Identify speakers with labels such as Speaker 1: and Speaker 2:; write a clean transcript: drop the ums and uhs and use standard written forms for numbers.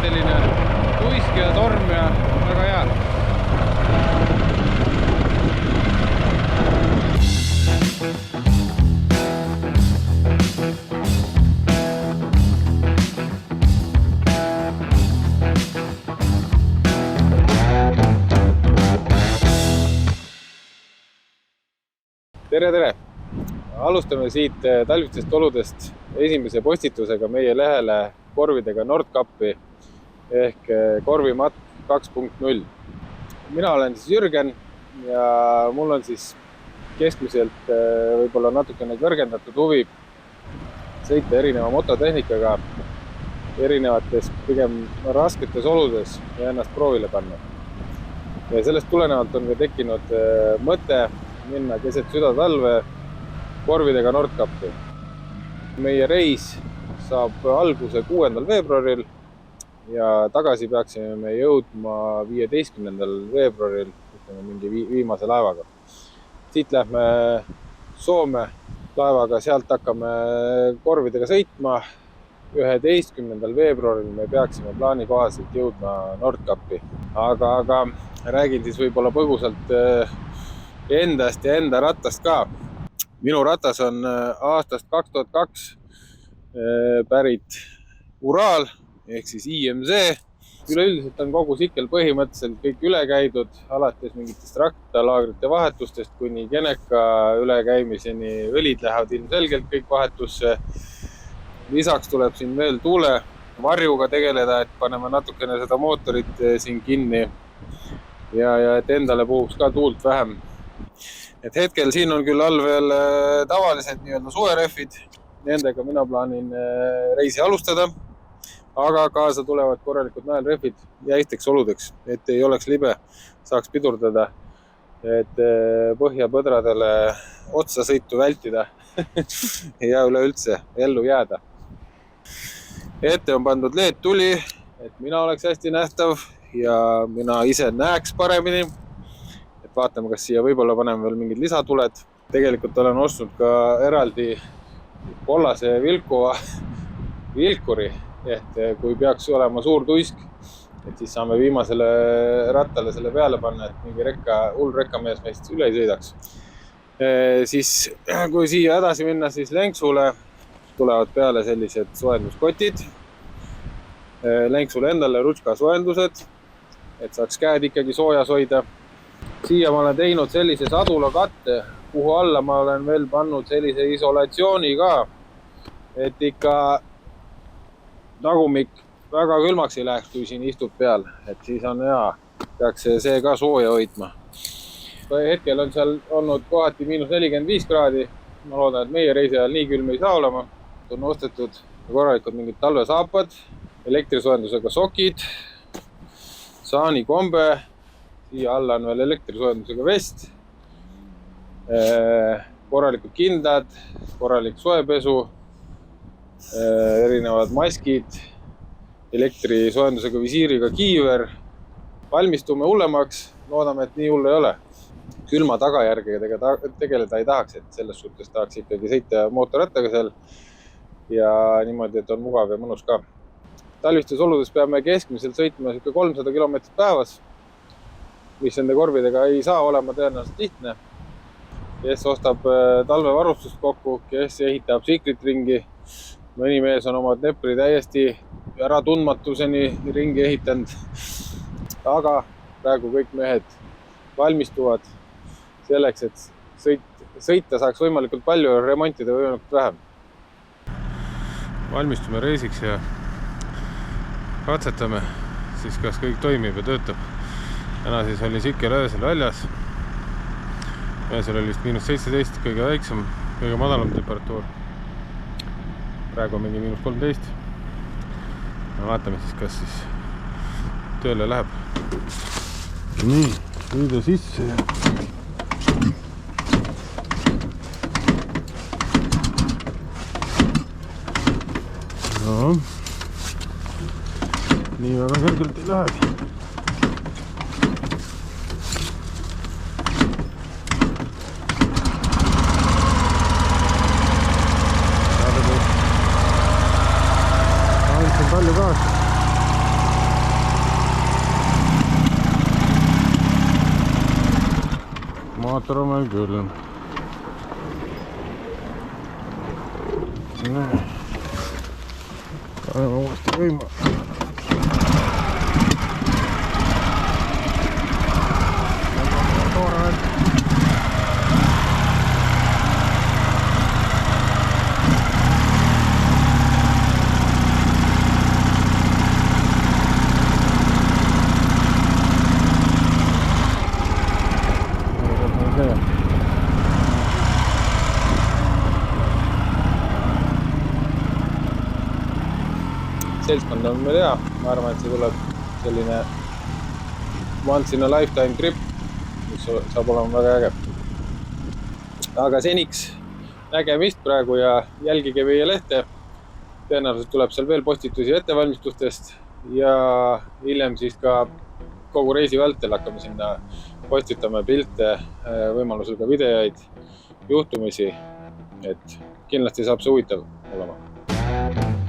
Speaker 1: selline tuisk ja torm ja väga hea. Tere! Alustame siit talvistest oludest esimese postitusega meie lehele korvidega Nordkappi ehk korvimatk 2.0. Mina olen siis Jürgen ja mul on siis keskmiselt võib-olla natukene kõrgendatud huvi sõita erineva mototehnikaga erinevates pigem rasketes oludes ja ennast proovile panna. Ja sellest tulenevalt on ka tekkinud mõte minna keset südatalve korvidega Nordkappi. Meie reis saab alguse 6. veebruaril ja tagasi peaksime me jõudma 15. veebruaril, ütleme mingi viimase laevaga. Siit lähme Soome laevaga, sealt hakkame korvidega sõitma. 11. veebruaril me peaksime plaani kohaselt jõudma Nordkappi. Aga räägin siis võib-olla põgusalt endast ja enda rattast ka. Minu ratas on aastast 2002 pärit Ural ehk siis IMZ. Üleüldiselt on kogu sikkel põhimõtteliselt kõik üle käidud, alates mingitest raktalaagrite vahetustest kuni Geneka ülekäimiseni. Õlid lähevad ilmselgelt kõik vahetusse. Lisaks tuleb siin veel tuulevarjuga tegeleda, et paneme natukene seda mootorit siin kinni ja et endale puhuks ka tuult vähem. Et hetkel siin on küll all veel tavalised nii-öelda suverehvid, nendega mina plaanin reisi alustada, aga kaasa tulevad korralikud naelrehvid jäisteks oludeks, et ei oleks libe, saaks pidurdada, et põhjapõdradele otsasõitu vältida ja üleüldse ellu jääda. Ette on pandud LED tuli, et mina oleks hästi nähtav ja mina ise näeks paremini. Vaatame, kas siia võib-olla paneme veel mingid lisatuled. Tegelikult olen ostnud ka eraldi kollase vilkuva vilkuri, et kui peaks olema suur tuisk, et siis saame viimasele rattale selle peale panna, et mingi hull rekkamees meist üle ei sõidaks. Siis kui siia edasi minna, siis lenksule tulevad peale sellised soenduskotid. Lenksule endale rutska soendused, et saaks käed ikkagi soojas hoida. Siia ma olen teinud sellise sadulakatte, kuhu alla ma olen veel pannud sellise isolatsiooni ka, et ikka tagumik väga külmaks ei läheks, kui siin istub peal, et siis on hea, peaks see ka sooja hoidma. Hetkel on seal olnud kohati -45 kraadi, ma loodan, et meie reisi ajal nii külm ei saa olema. On ostetud korralikud mingid talvesaapad, elektrisoendusega sokid, saanikombe, siia alla on veel elektrisoendusega vest, korralikud kindad, korralik soepesu, erinevad maskid, elektrisoendusega visiiriga kiiver. Valmistume hullemaks, loodame, et nii hull ei ole. Külma tagajärgedega tegeleda ei tahaks, et selles suhtes tahaks ikkagi sõita mootorrattaga seal ja niimoodi, et on mugav ja mõnus ka. Talvistes oludes peame keskmiselt sõitma 300 kilomeetrit päevas, mis nende korvidega ei saa olema tõenäoliselt lihtne. Kes ostab talvevarustust kokku, kes ehitab sikrit ringi. Mõni mees on omad nepri täiesti ära tundmatuseni ringi ehitanud. Aga praegu kõik mehed valmistuvad selleks, et sõita saaks võimalikult palju ja remontida võimalikult vähem. Valmistume reisiks ja katsetame siis, kas kõik toimib ja töötab. Täna siis oli sikkel öösel väljas. Öösel oli vist -17, kõige väiksem, kõige madalam temperatuur. Praegu on mingi -13. Vaatame siis, kas siis tööle läheb. Nii, sõida sisse. No. Nii väga kõrgelt ei lähe. Palju gaasi. mootor on meil küll. Paneme uuesti võima. Seltskond on meil hea, ma arvan, et see tuleb selline once in a lifetime trip, mis saab olema väga äge. Aga seniks nägemist praegu ja jälgige meie lehte. Tõenäoliselt tuleb seal veel postitusi ettevalmistustest ja hiljem siis ka kogu reisi vältel hakkame sinna postitama pilte, võimalusel ka videoid, juhtumisi, et kindlasti saab see huvitav olema.